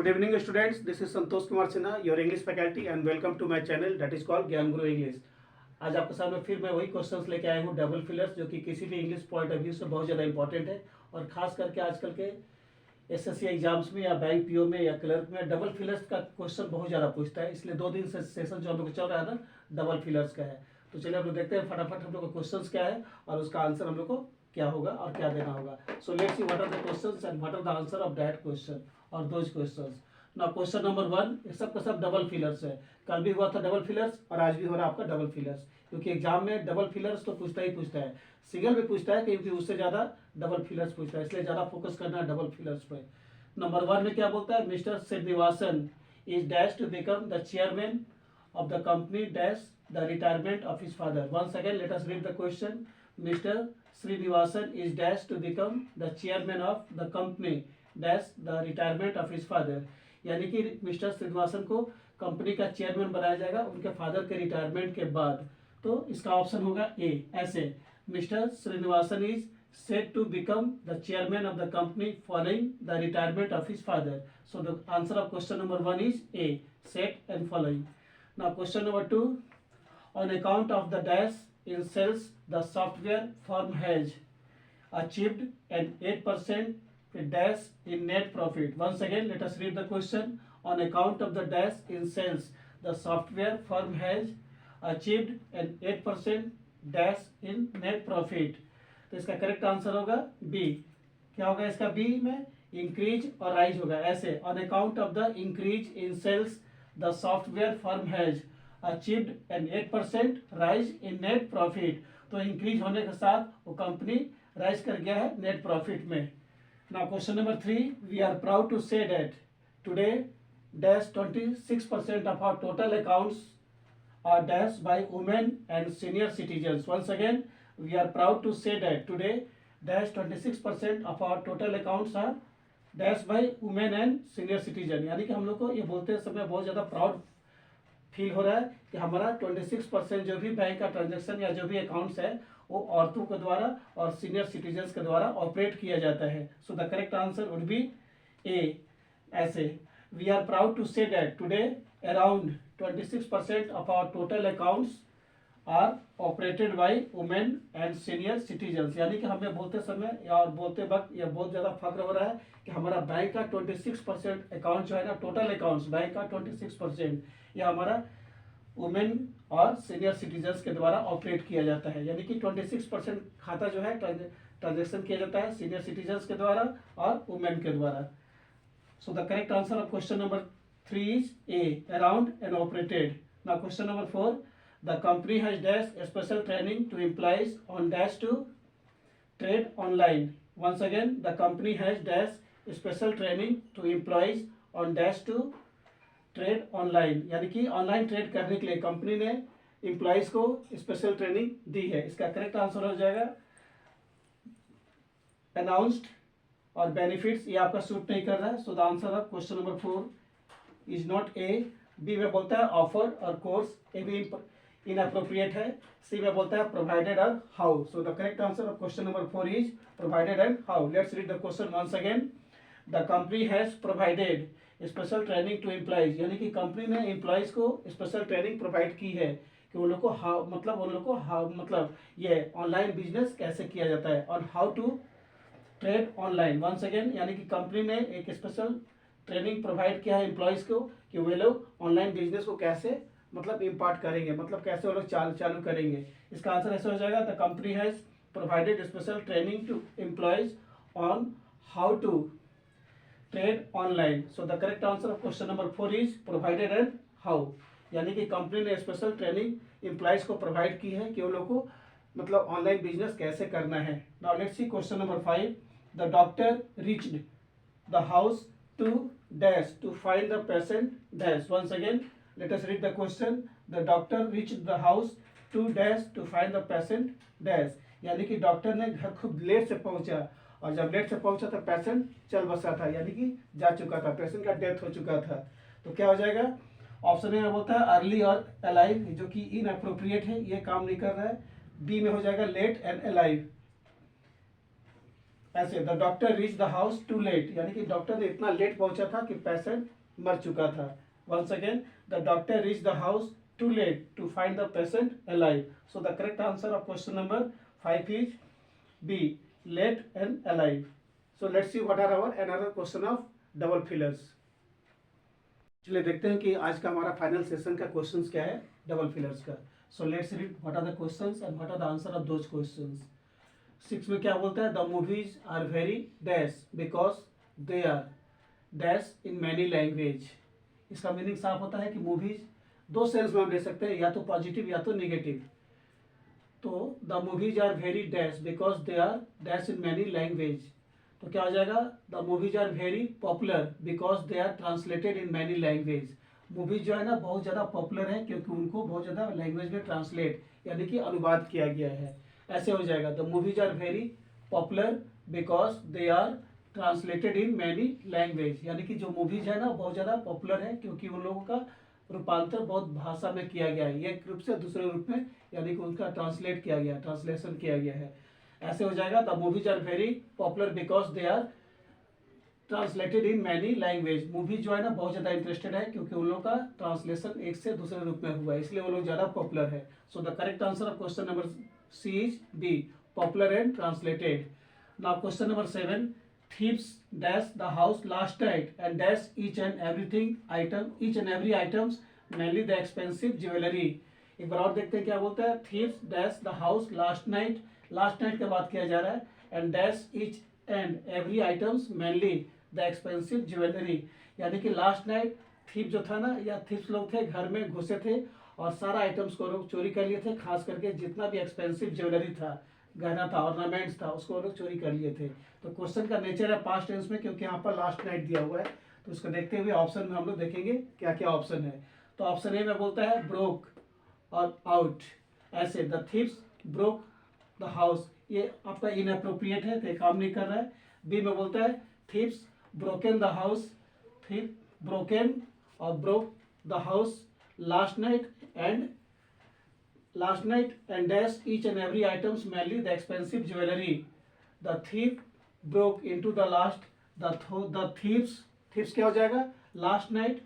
Good evening students, this is Santosh Kumar Sinha, your English faculty and welcome to my channel that is called ज्ञान गुरु English. आज आपके सामने फिर मैं वही क्वेश्चंस लेके आया हूँ डबल फिलर्स, जो कि किसी भी इंग्लिश पॉइंट ऑफ व्यू से बहुत ज़्यादा इंपॉर्टेंट है और खास करके आजकल के एसएससी एग्जाम्स में या बैंक पीओ में या क्लर्क में डबल फिलर्स का क्वेश्चन बहुत ज़्यादा पूछता है। इसलिए 2 दिन से सेशन जो हम लोग चल रहा है ना डबल फिलर्स का है। तो चलिए हम लोग देखते हैं फटाफट हम लोग का क्वेश्चन क्या है और उसका आंसर हम लोग को क्या होगा और क्या देना होगा। So let's see what are the questions and what are the answer of that question और दोज क्वेश्चंस। ना क्वेश्चन नंबर 1, सब का सब डबल फिलर्स है। कल भी हुआ था डबल फिलर्स और आज भी हो रहा है आपका डबल फिलर्स, क्योंकि एग्जाम में डबल फिलर्स तो पूछता ही पूछता है, सिंगल भी पूछता है क्योंकि उससे ज़्यादा डबल फिलर्स पूछता है, इसलिए ज़्यादा फोकस करना है डबल फिलर्स पे। नंबर 1 में क्या बोलता है, Mister Srinivasan is dash to become the chairman of the company dash the retirement of his father. Once again let us read the question. Mr. Srinivasan is dash to become the chairman of the company dash the retirement of his father. यानी कि mister Srinivasan को company का chairman बनाया जाएगा उनके father के retirement के बाद। तो इसका ऑप्शन होगा ए। ऐसे mister Srinivasan is set to become the chairman of the company following the retirement of his father. So the answer of question number 1 is A, set and following. Now question number 2, on account of the dash in sales the software firm has achieved an 8% dash in net profit. Once again let us read the question. On account of the dash in sales the software firm has achieved an 8% dash in net profit. तो इसका correct answer होगा B. क्या होगा इसका B में, increase और rise होगा। ऐसे on account of the increase in sales the software firm has achieved an 8% rise in net profit. तो इंक्रीज होने के साथ वो कंपनी राइज कर गया है नेट प्रॉफिट में। Now question number 3, we are proud to say that today dash 26% of our total accounts are dashed by women and senior citizens. Once again, we are proud to say that today dash 26% of our total accounts are dashed by women and senior citizen. यानी कि हम लोग को ये बोलते समय बहुत ज़्यादा प्राउड फील हो रहा है कि हमारा 26% जो भी बैंक का ट्रांजेक्शन या जो भी अकाउंट्स है वो औरतों के द्वारा और सीनियर सिटीजन्स के द्वारा ऑपरेट किया जाता है। So the correct answer would be A. ऐसे we are proud to say that today around 26% of our total accounts are operated by women and senior citizens. यानी कि हमें बोलते समय या बोलते वक्त यह बहुत ज़्यादा फख्र हो रहा है कि हमारा बैंक का 26% अकाउंट जो है ना, टोटल अकाउंट्स बैंक का 26% यह हमारा वुमेन और सीनियर सिटीजन्स के द्वारा ऑपरेट किया जाता है। यानी कि 26% खाता जो है ट्रांजेक्शन किया जाता है सीनियर सिटीजन्स के द्वारा और वुमेन के द्वारा। So the correct answer of question number 3 is A, around and operated. Now question number 4, the company has dashed a special training to employees on dash to trade online. Once again, the company has dashed a special training to employees on dash to trade online. यानी कि online trade करने के लिए company ने employees को special training दी है। इसका correct answer हो जाएगा अनाउंस्ड और बेनिफिट्स, ये आपका सूट नहीं कर रहा है। So the answer of question number 4 is not A. B में बोलता है ऑफर्ड और कोर्स, ए भी इनअप्रोप्रिएट है। सी में बोलता है प्रोवाइडेड और how. So the correct answer of question number 4 is provided and how. Let's read the question once again. The company has provided special training to employees, यानी कि कंपनी ने एम्प्लॉयज को स्पेशल ट्रेनिंग प्रोवाइड की है कि उन लोग को हाउ मतलब ये ऑनलाइन बिजनेस कैसे किया जाता है और how to trade online. Once again यानी कि कंपनी ने एक स्पेशल ट्रेनिंग प्रोवाइड किया है एम्प्लॉयज को कि वे लोग ऑनलाइन बिजनेस को कैसे इम्पार्ट करेंगे, मतलब कैसे वो लोग चालू करेंगे। इसका आंसर ऐसे हो जाएगा, the company has provided special training to employees on how to trade online. So the correct answer of question number 4 is provided and how. यानी कि कंपनी ने स्पेशल ट्रेनिंग एम्प्लॉयज को प्रोवाइड की है कि वो लोग को ऑनलाइन बिजनेस कैसे करना है। Now let's see question number 5, the doctor reached the house to dash to find the patient dash. Once again let us read the question. The doctor reached the house to dash to find the patient dash. यानी कि doctor ने घर खूब late से पहुंचा और जब late से पहुंचा तो पेशेंट चल बसा था, यानी कि जा चुका था, पेशेंट का डेथ हो चुका था। तो क्या हो जाएगा, ऑप्शन ए में बोलता है अर्ली और अलाइव, जो कि इनअप्रोप्रिएट है, ये काम नहीं कर रहा है। बी में हो जाएगा लेट एंड अलाइव। ऐसे the doctor reach the house too late, यानी कि डॉक्टर ने इतना लेट पहुंचा था कि पेशेंट मर चुका था। Once again, the doctor reach the house too late to find the patient alive. So the correct answer of question number 5 is B, late and alive. So let's see what are our another question of double fillers. चलिए देखते हैं कि आज का हमारा final session का questions क्या है डबल फिलर्स का। So let's read what are the questions and what are the answer of those questions. 6 में क्या बोलता है, the movies are very dash because they are dash in many language. इसका meaning साफ होता है कि मूवीज दो सेंस में हम ले सकते हैं, या तो पॉजिटिव या तो निगेटिव। तो the movies are very dash because they are dash in many language, तो क्या हो जाएगा, the movies are very popular because they are translated in many language. Movies जो है ना बहुत ज़्यादा पॉपुलर है क्योंकि उनको बहुत ज़्यादा लैंग्वेज में ट्रांसलेट यानी कि अनुवाद किया गया है। ऐसे हो जाएगा, the movies are very popular because they are translated in many language, यानी कि जो मूवीज है ना बहुत ज़्यादा पॉपुलर है क्योंकि उन लोगों का रूपांतर बहुत भाषा में किया गया है, एक रूप से दूसरे रूप में, यानी कि उनका ट्रांसलेट किया गया, ट्रांसलेशन किया गया है। ऐसे हो जाएगा, the movies are very popular because they are translated in many language. Movie जो है ना बहुत ज़्यादा इंटरेस्टेड है क्योंकि उन लोगों का ट्रांसलेशन एक से दूसरे रूप में हुआ है, इसलिए वो लोग ज़्यादा पॉपुलर है। So the correct answer of question number C is B, popular and translated. Now question number 7, thieves dash the house last night and dash each and every items mainly the expensive jewelry। एक बार और देखते हैं क्या बोलता है, thieves dash the house last night, last night का बात किया जा रहा है, and dash each and every items mainly the expensive jewellery, यानी कि लास्ट नाइट थीप जो था ना, या थीप्स लोग थे घर में घुसे थे और सारा आइटम्स को लोग चोरी कर लिए थे, खास करके जितना भी एक्सपेंसिव ज्वेलरी था, गहना था, ऑर्नामेंट्स था, उसको लोग चोरी कर लिए थे। तो क्वेश्चन का नेचर है पास्ट टेंस में क्योंकि यहाँ पर लास्ट नाइट दिया हुआ है, तो उसको देखते हुए ऑप्शन में हम लोग देखेंगे क्या क्या ऑप्शन है। तो ऑप्शन ए में बोलता है ब्रोक और आउट, ऐसे the thieves broke the house, ये आपका इनअप्रोप्रिएट है तो ये काम नहीं कर रहा है। बी में बोलता है thieves broken the house, thief broken और broke the house last night and dash each and every items mainly the expensive jewellery. The thief broke into the last the thieves क्या हो जाएगा, last night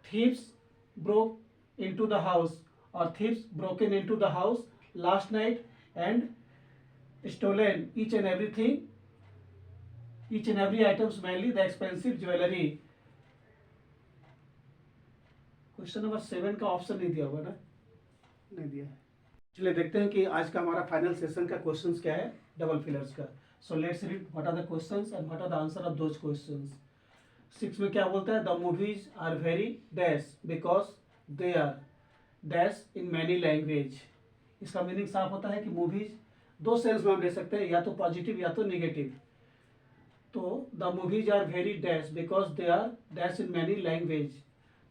thieves broke into the house, और thieves broken into the house last night and stolen each and every items mainly the expensive jewelry। Question number 7 का option नहीं दिया हुआ ना, नहीं दिया है। चलिए देखते हैं कि आज का हमारा फाइनल सेशन का क्वेश्चंस क्या है डबल फिलर्स का। So let's read what are the questions and what are the answer of those questions. 6 में क्या बोलता है, the movies are very dash because they are dash in many language. इसका meaning साफ होता है कि मूवीज दो सेंस में हम ले सकते हैं, या तो पॉजिटिव या तो निगेटिव। तो the movies are very dash because they are dash in many language,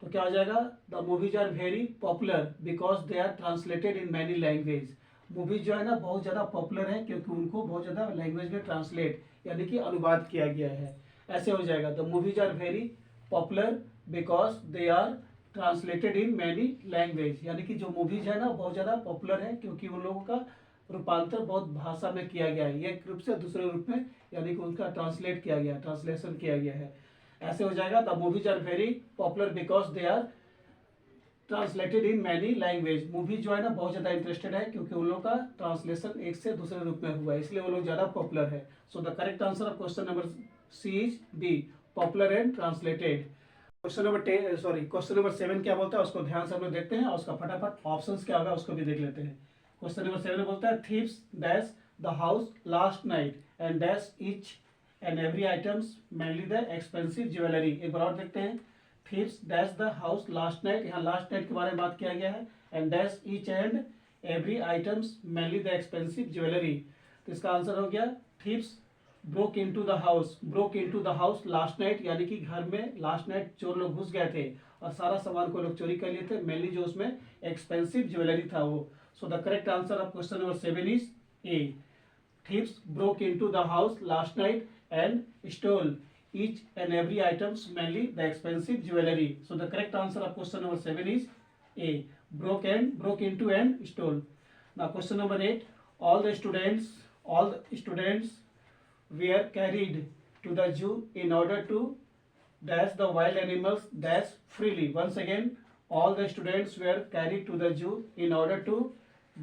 तो क्या हो जाएगा, the movies are very popular because they are translated in many language. Movies जो है ना बहुत ज़्यादा पॉपुलर है क्योंकि उनको बहुत ज़्यादा लैंग्वेज में ट्रांसलेट यानी कि अनुवाद किया गया है। ऐसे हो जाएगा, the movies are very popular because they are translated in many language, यानी कि जो मूवीज है ना बहुत ज़्यादा पॉपुलर है क्योंकि उन लोगों का रूपांतर बहुत भाषा में किया गया है, एक रूप से दूसरे रूप में, यानी कि उनका ट्रांसलेट किया गया, ट्रांसलेशन किया गया है। ऐसे हो जाएगा, the movies are very popular because they are translated in many language. Movie जो है ना बहुत ज़्यादा इंटरेस्टेड है क्योंकि उन लोगों का ट्रांसलेशन एक से दूसरे रूप में हुआ है, इसलिए वो लोग ज़्यादा पॉपुलर है। So the correct answer of question number C is B, popular and translated. Question number 7 क्या बोलता है उसको ध्यान से हम लोग देखते हैं और उसका फटाफट ऑप्शंस क्या होगा उसको भी देख लेते हैं। क्वेश्चन नंबर 7 में बोलता है thieves dash the house last night and dash each and every items mainly the expensive jewellery. एक बार और देखते हैं, thieves dash the house last night, यहाँ लास्ट नाइट के बारे में बात किया गया है, and dash each and every items mainly the expensive jewellery. तो इसका आंसर हो गया thieves broke into the house last night, यानी कि घर में लास्ट नाइट चोर लोग घुस गए थे और सारा सामान को लोग चोरी कर लिए थे, मेनली जो उसमें एक्सपेंसिव ज्वेलरी था वो। सो the correct answer of question number 7 is a, thieves broke into the house last night and stole each and every items mainly the expensive jewelry। So the correct answer of question number 7 is A, broke into and stole। Now question number 8, all the students were carried to the zoo in order to dash the wild animals dash freely. Once again, all the students were carried to the zoo in order to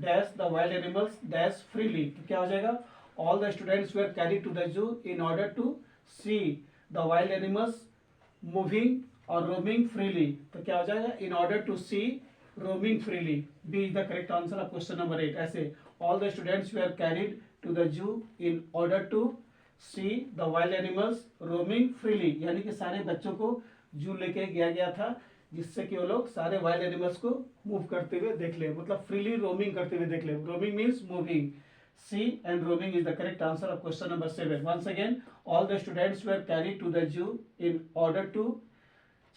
dash the wild animals dash freely. तो क्या हो जाएगा? All the students were carried to the zoo in order to see the wild animals moving or roaming freely. तो क्या हो जाएगा? In order to see roaming freely. B is the correct answer of question number 8. ऐसे all the students were carried to the zoo in order to see the wild animals roaming freely. यानी कि सारे बच्चों को जू लेके गया था जिससे कि वो लोग सारे वाइल्ड एनिमल्स को मूव करते हुए देख ले, मतलब फ्रीली रोमिंग करते हुए देख ले. Roaming means moving. C and roaming is the correct answer of question number 7. Once again, all the students were carried to the zoo in order to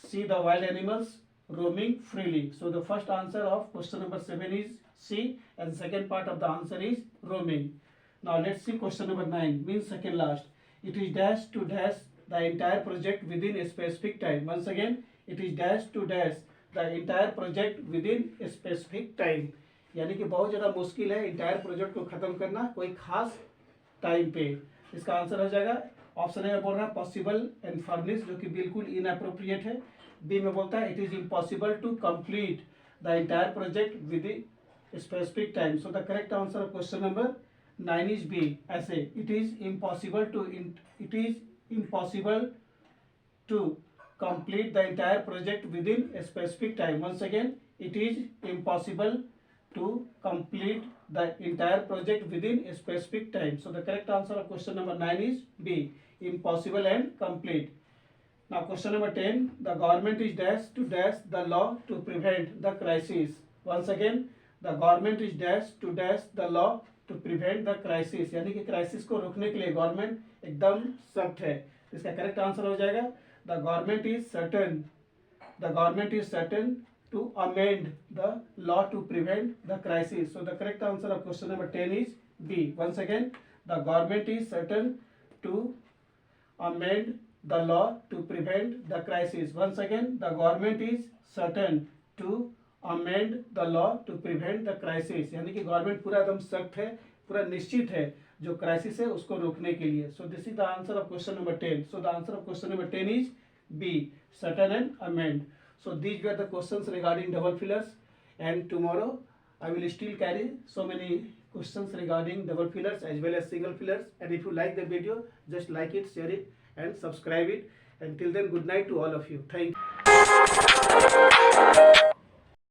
see the wild animals roaming freely. So the first answer of question number 7 is C and second part of the answer is roaming. Now let's see question number 9, means second last. It is dash to dash the entire project within a specific time. Once again, it is dash to dash the entire project within a specific time. यानी कि बहुत ज़्यादा मुश्किल है entire project को ख़त्म करना कोई खास टाइम पे. इसका आंसर हो जाएगा ऑप्शन ए में बोल रहा है पॉसिबल एंड फर्निश, जो कि बिल्कुल इनअप्रोप्रिएट है. बी में बोलता है it is impossible to complete the entire project within specific time. So the correct answer of question number 9 is B. ऐसे it is impossible to complete the entire project within a specific time. Once again, it is impossible to complete the entire project within a specific time. So the correct answer of question number 9 is B, impossible and complete. Now question number 10, the government is dash to dash the law to prevent the crisis. Once again, the government is dash to dash the law to prevent the crisis. यानी कि crisis को रोकने के लिए government एकदम सख्त है. इसका करेक्ट आंसर हो जाएगा the government is certain to amend the law to prevent the crisis. So the correct answer of question number 10 is B. Once again, the government is certain to amend the law to prevent the crisis. Once again, the government is certain to amend the law to prevent the crisis. यानी कि government पूरा एकदम सख्त है, पूरा निश्चित है जो क्राइसिस है उसको रोकने के लिए. So this is the answer of question number 10. So the answer of question number 10 is B, certain and amend. So these were the questions regarding double fillers and tomorrow I will still carry so many questions regarding double fillers as well as single fillers. And if you like the video, just like it, share it and subscribe it. Until then, good night to all of you. Thank you.